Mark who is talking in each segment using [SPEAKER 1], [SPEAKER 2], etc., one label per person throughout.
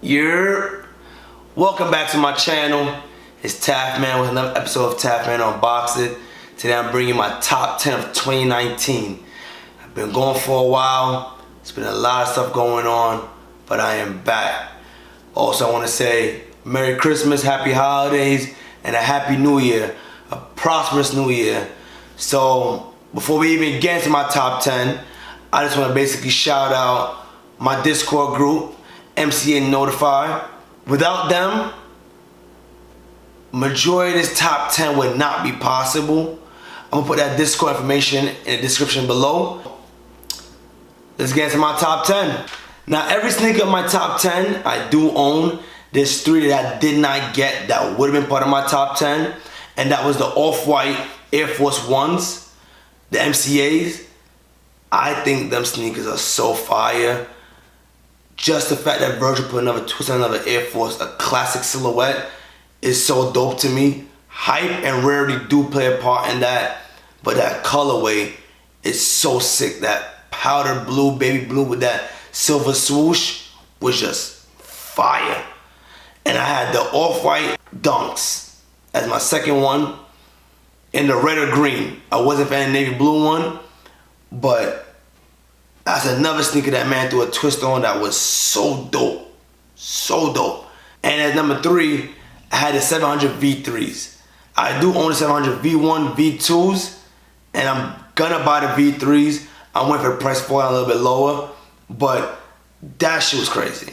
[SPEAKER 1] You're welcome back to my channel. It's Taffman with another episode of Taffman Unboxed It. Today I'm bringing my top 10 of 2019. I've been going for a while. There's been a lot of stuff going on, but I am back. Also, I want to say Merry Christmas, Happy Holidays, and a Happy New Year. A prosperous New Year. So, before we even get into my top 10, I just want to basically shout out my Discord group, MCA Notify. Without them, majority of this top 10 would not be possible. I'm gonna put that Discord information in the description below. Let's get into my top 10. Now, every sneaker in my top 10 I do own. There's 3 that I did not get that would have been part of my top 10, and that was the Off-White Air Force Ones, the MCAs. I think them sneakers are so fire. Just the fact that Virgil put another twist on another Air Force, a classic silhouette, is so dope to me. Hype and rarity do play a part in that, but that colorway is so sick. That powder blue, baby blue with that silver swoosh was just fire. And I had the Off-White Dunks as my second one in the red or green. I wasn't a fan of the navy blue one, but that's another sneaker that man threw a twist on that was so dope. So dope. And at number 3, I had the 700 V3s. I do own the 700 V1, V2s, and I'm gonna buy the V3s. I went for the price point a little bit lower, but that shoe was crazy.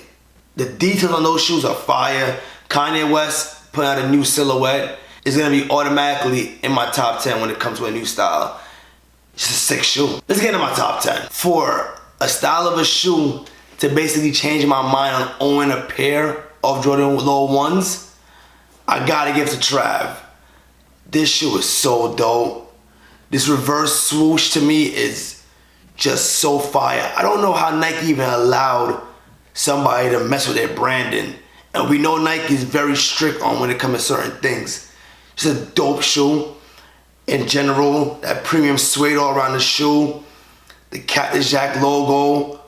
[SPEAKER 1] The details on those shoes are fire. Kanye West put out a new silhouette. It's gonna be automatically in my top 10 when it comes to a new style. It's a sick shoe. Let's get into my top 10. For a style of a shoe to basically change my mind on owning a pair of Jordan Low 1s, I gotta give it to Trav. This shoe is so dope. This reverse swoosh to me is just so fire. I don't know how Nike even allowed somebody to mess with their branding. And we know Nike is very strict on when it comes to certain things. It's a dope shoe. In general, that premium suede all around the shoe, the Cactus Jack logo,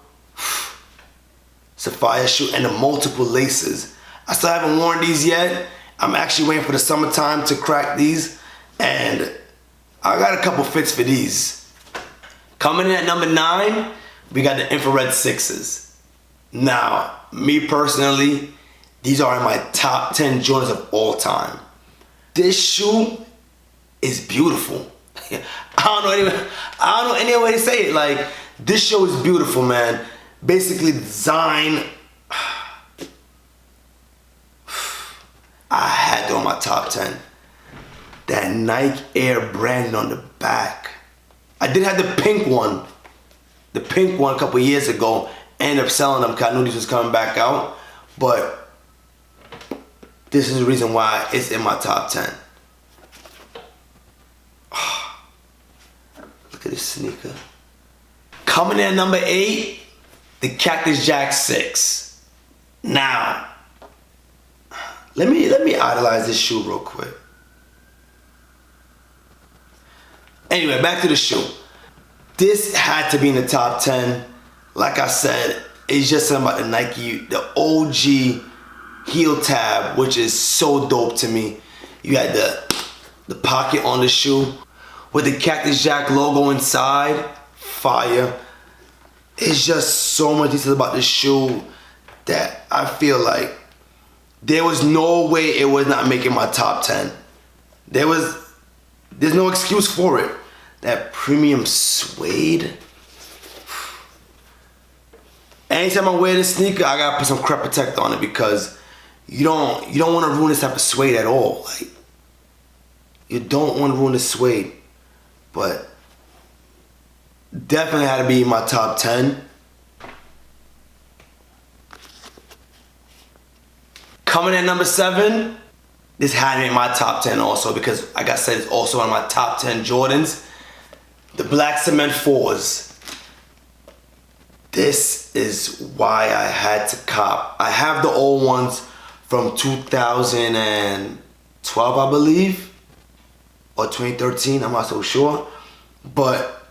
[SPEAKER 1] it's a fire shoe, and the multiple laces. I still haven't worn these yet. I'm actually waiting for the summertime to crack these, and I got a couple fits for these. Coming in at number 9, we got the Infrared 6s. Now, me personally, these are in my top 10 Jordans of all time. This shoe is beautiful. I don't know any way to say it. Like, this show is beautiful, man. Basically, design. I had to on my top 10. That Nike Air branding on the back. I did have the pink one. The pink one a couple years ago. Ended up selling them because I knew this was coming back out. But this is the reason why it's in my top 10. Look at this sneaker. Coming in at number 8, the Cactus Jack 6. Now, let me idolize this shoe real quick. Anyway, back to the shoe. This had to be in the top 10. Like I said, it's just something about the Nike, the OG heel tab, which is so dope to me. You had the pocket on the shoe with the Cactus Jack logo inside. Fire. It's just so much detail about this shoe that I feel like there was no way it was not making my top 10. There's no excuse for it. That premium suede. Anytime I wear this sneaker, I gotta put some crep protect on it because you don't want to ruin this type of suede at all. Like, you don't want to ruin the suede. But definitely had to be in my top 10. Coming in number 7, this had me in my top 10 also because, like I said, it's also one of my top 10 Jordans. The Black Cement 4s. This is why I had to cop. I have the old ones from 2012, I believe. Or 2013, I'm not so sure. But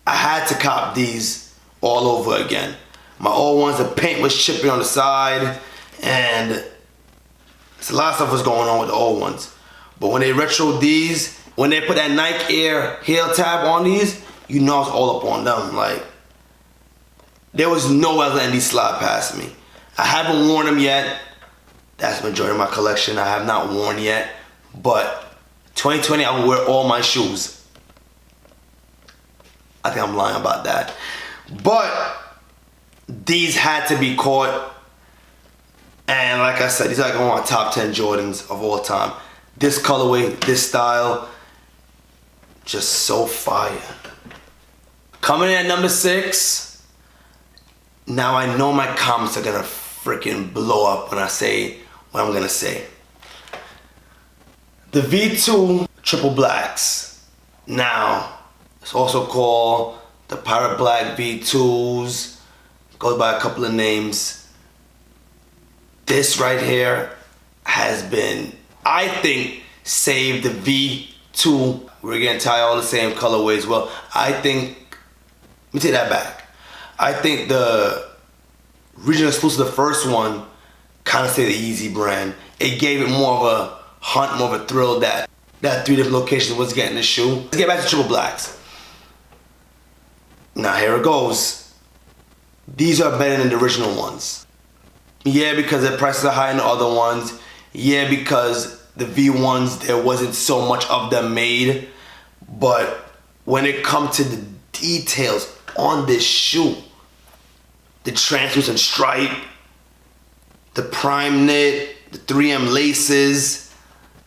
[SPEAKER 1] I had to cop these all over again. My old ones, the paint was chipping on the side. And there's a lot of stuff was going on with the old ones. But when they retro these, when they put that Nike Air heel tab on these, you know it's all up on them. Like, there was no way letting these slide past me. I haven't worn them yet. That's the majority of my collection. I have not worn yet. But 2020, I will wear all my shoes. I think I'm lying about that. But these had to be caught. And like I said, these are like one of my top 10 Jordans of all time. This colorway, this style, just so fire. Coming in at number 6. Now I know my comments are gonna freaking blow up when I say what I'm gonna say. The V2 Triple Blacks. Now, it's also called the Pirate Black V2s. Goes by a couple of names. This right here has been, I think, saved the V2. We're gonna tie all the same colorways. Well, I think, let me take that back. I think the regional exclusive, the first one, kind of stayed the Yeezy brand. It gave it more of a hunt, more of a thrill that 3 different locations was getting the shoe. Let's get back to Triple Blacks. Now here it goes. These are better than the original ones. Yeah, because the prices are higher than the other ones. Yeah, because the V1s, there wasn't so much of them made. But when it comes to the details on this shoe, the translucent stripe, the prime knit, the 3M laces,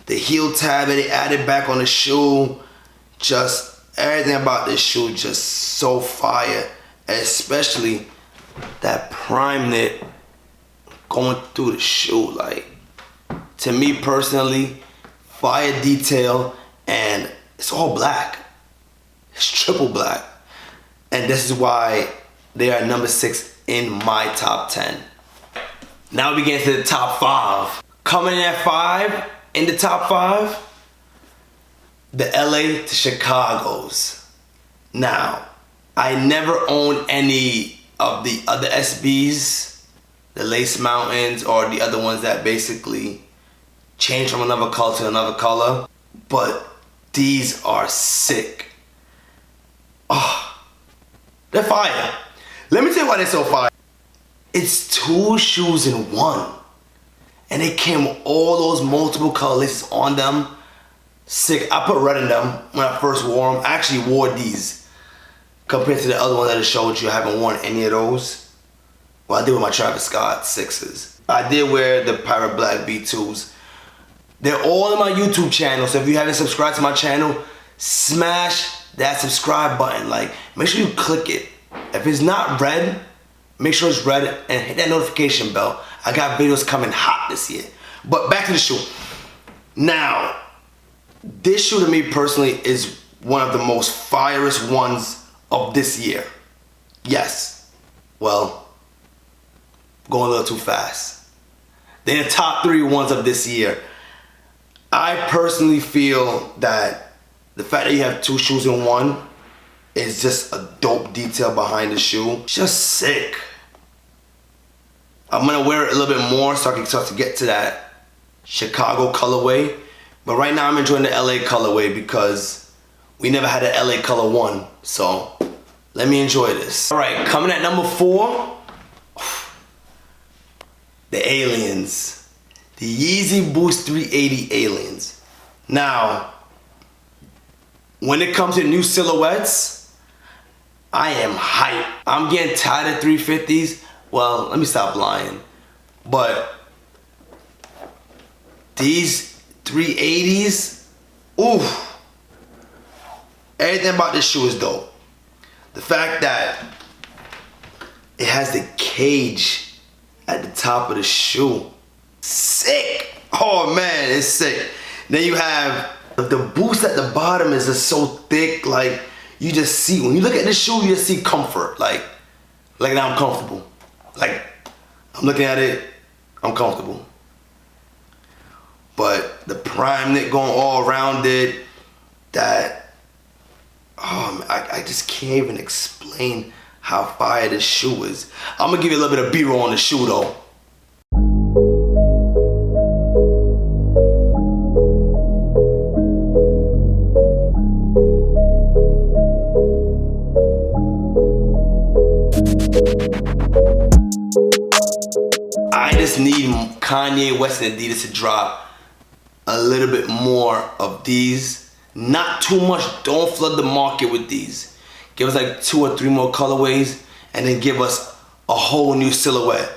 [SPEAKER 1] the heel tab that they added back on the shoe, just everything about this shoe just so fire. Especially that prime knit going through the shoe. Like, to me personally, fire detail, and it's all black. It's triple black. And this is why they are number 6 in my top 10. Now we get into the top 5. Coming in at 5, in the top 5, the LA to Chicago's. Now, I never owned any of the other SBs, the Lace Mountains, or the other ones that basically change from another color to another color. But these are sick. Oh, they're fire. Let me tell you why they're so fire. It's 2 shoes in 1. And they came with all those multiple color laces on them. Sick. I put red in them when I first wore them. I actually wore these. Compared to the other one that I showed you, I haven't worn any of those. Well, I did with my Travis Scott 6s. I did wear the Pirate Black V2s. They're all in my YouTube channel, so if you haven't subscribed to my channel, smash that subscribe button. Like, make sure you click it. If it's not red, make sure it's red and hit that notification bell. I got videos coming hot this year. But back to the shoe. Now, this shoe to me personally is one of the most firest ones of this year. Yes. Well, going a little too fast. They're the top 3 ones of this year. I personally feel that the fact that you have 2 shoes in 1 is just a dope detail behind the shoe. Just sick. I'm gonna wear it a little bit more so I can start to get to that Chicago colorway. But right now I'm enjoying the LA colorway because we never had an LA color 1. So let me enjoy this. All right, coming at number 4, the Aliens. The Yeezy Boost 380 Aliens. Now, when it comes to new silhouettes, I am hyped. I'm getting tired of 350s. Well, let me stop lying. But these 380s, oof. Everything about this shoe is dope. The fact that it has the cage at the top of the shoe. Sick. Oh man, it's sick. Then you have the boost at the bottom is just so thick, like you just see, when you look at this shoe, you just see comfort. Like now I'm comfortable. Like, I'm looking at it, I'm comfortable. But the prime knit going all around it, that, oh man, I just can't even explain how fire this shoe is. I'm gonna give you a little bit of B-roll on the shoe though. I just need Kanye West and Adidas to drop a little bit more of these. Not too much. Don't flood the market with these. Give us like 2 or 3 more colorways and then give us a whole new silhouette.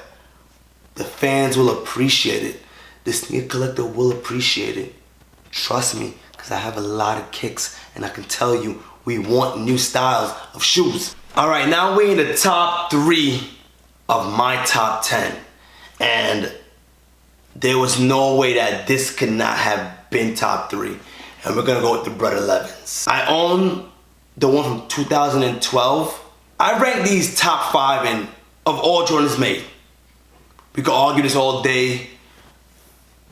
[SPEAKER 1] The fans will appreciate it. The sneaker collector will appreciate it. Trust me, because I have a lot of kicks and I can tell you we want new styles of shoes. All right, now we're in the top 3 of my top 10. And there was no way that this could not have been top 3. And we're gonna go with the Bred 11s. I own the one from 2012. I rank these top 5 of all Jordans made. We could argue this all day.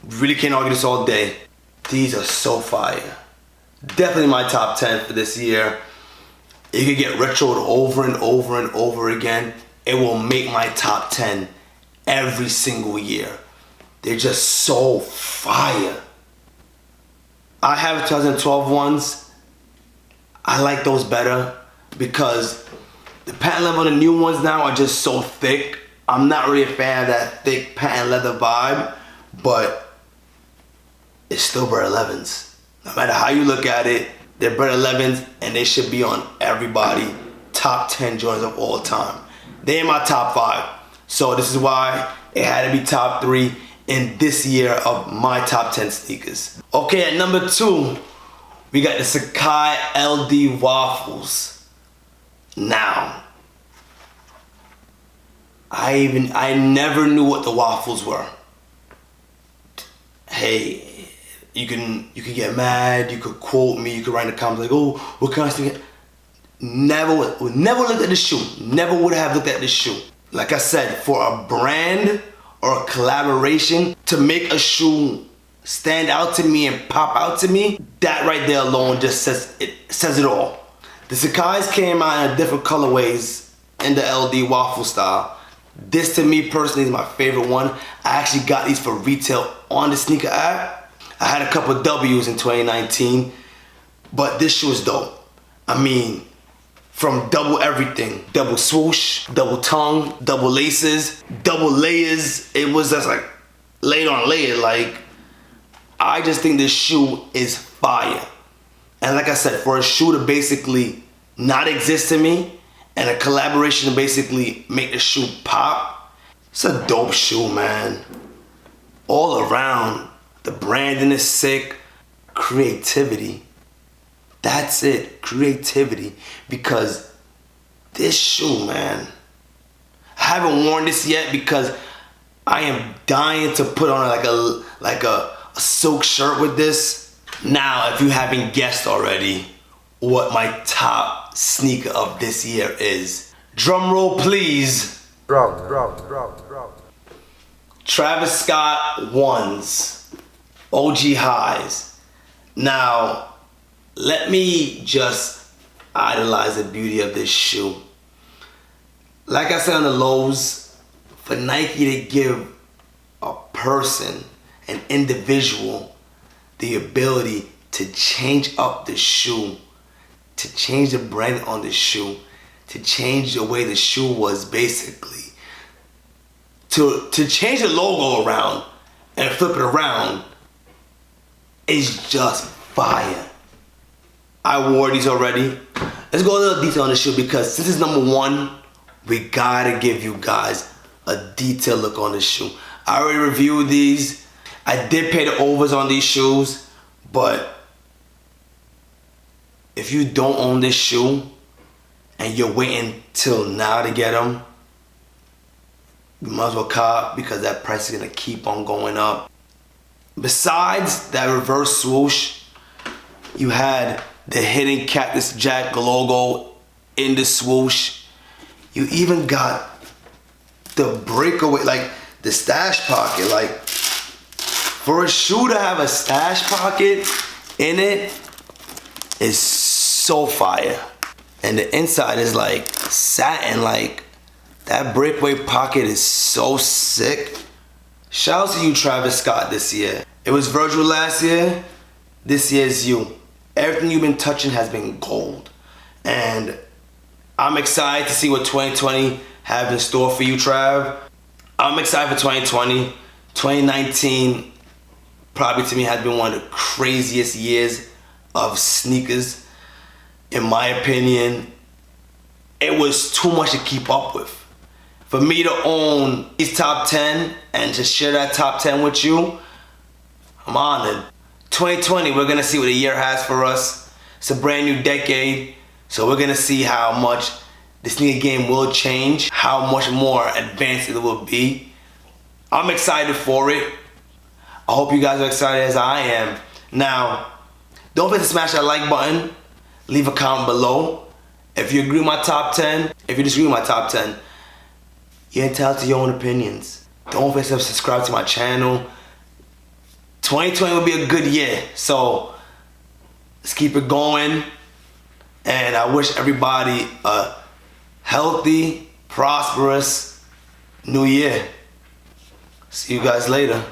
[SPEAKER 1] Really can't argue this all day. These are so fire. Definitely my top 10 for this year. It could get retroed over and over and over again. It will make my top 10 every single year. They're just so fire. I have 2012 ones. I like those better because the patent leather on the new ones now are just so thick. I'm not really a fan of that thick patent leather vibe, but it's still Bred 11s. No matter how you look at it, they're Bred 11s and they should be on everybody top 10 Jordans of all time. They're in my top 5. So this is why it had to be top 3 in this year of my top 10 sneakers. Okay, at number 2, we got the Sacai LD Waffles. Now, I never knew what the waffles were. Hey, you can get mad, you could quote me, you could write in the comments like, oh, what kind of sneaker? Never looked at the shoe. Never would have looked at this shoe. Like I said, for a brand or a collaboration to make a shoe stand out to me and pop out to me, that right there alone just says it all. The Sacai's came out in different colorways in the LD waffle style. This to me personally is my favorite one. I actually got these for retail on the sneaker app. I had a couple of W's in 2019, but this shoe is dope. I mean, from double everything, double swoosh, double tongue, double laces, double layers. It was just like layer on layer. Like, I just think this shoe is fire. And like I said, for a shoe to basically not exist to me and a collaboration to basically make the shoe pop, it's a dope shoe, man. All around, the branding is sick. Creativity. That's it, creativity. Because this shoe, man, I haven't worn this yet because I am dying to put on like a silk shirt with this. Now, if you haven't guessed already what my top sneaker of this year is, drum roll please.
[SPEAKER 2] Drum.
[SPEAKER 1] Travis Scott ones, OG highs. Now, let me just idolize the beauty of this shoe. Like I said on the lows, for Nike to give a person, an individual, the ability to change up the shoe, to change the brand on the shoe, to change the way the shoe was basically, to change the logo around and flip it around is just fire. I wore these already. Let's go a little detail on the shoe because since it's number 1, we gotta give you guys a detailed look on this shoe. I already reviewed these. I did pay the overs on these shoes, but if you don't own this shoe and you're waiting till now to get them, you might as well cop because that price is gonna keep on going up. Besides that reverse swoosh, you had the hidden Cactus Jack logo in the swoosh. You even got the breakaway, like the stash pocket. Like, for a shoe to have a stash pocket in it is so fire. And the inside is like satin. Like, that breakaway pocket is so sick. Shout out to you, Travis Scott, this year. It was Virgil last year. This year is you. Everything you've been touching has been gold. And I'm excited to see what 2020 have in store for you, Trav. I'm excited for 2020. 2019 probably to me has been one of the craziest years of sneakers. In my opinion, it was too much to keep up with. For me to own these top 10 and to share that top 10 with you, I'm honored. 2020, we're gonna see what the year has for us. It's a brand new decade, so we're gonna see how much the sneaker game will change, how much more advanced it will be. I'm excited for it. I hope you guys are excited as I am. Now, don't forget to smash that like button, leave a comment below. If you agree with my top 10, if you disagree with my top 10, you're entitled to your own opinions. Don't forget to subscribe to my channel. 2020 will be a good year, so let's keep it going. And I wish everybody a healthy, prosperous new year. See you guys later.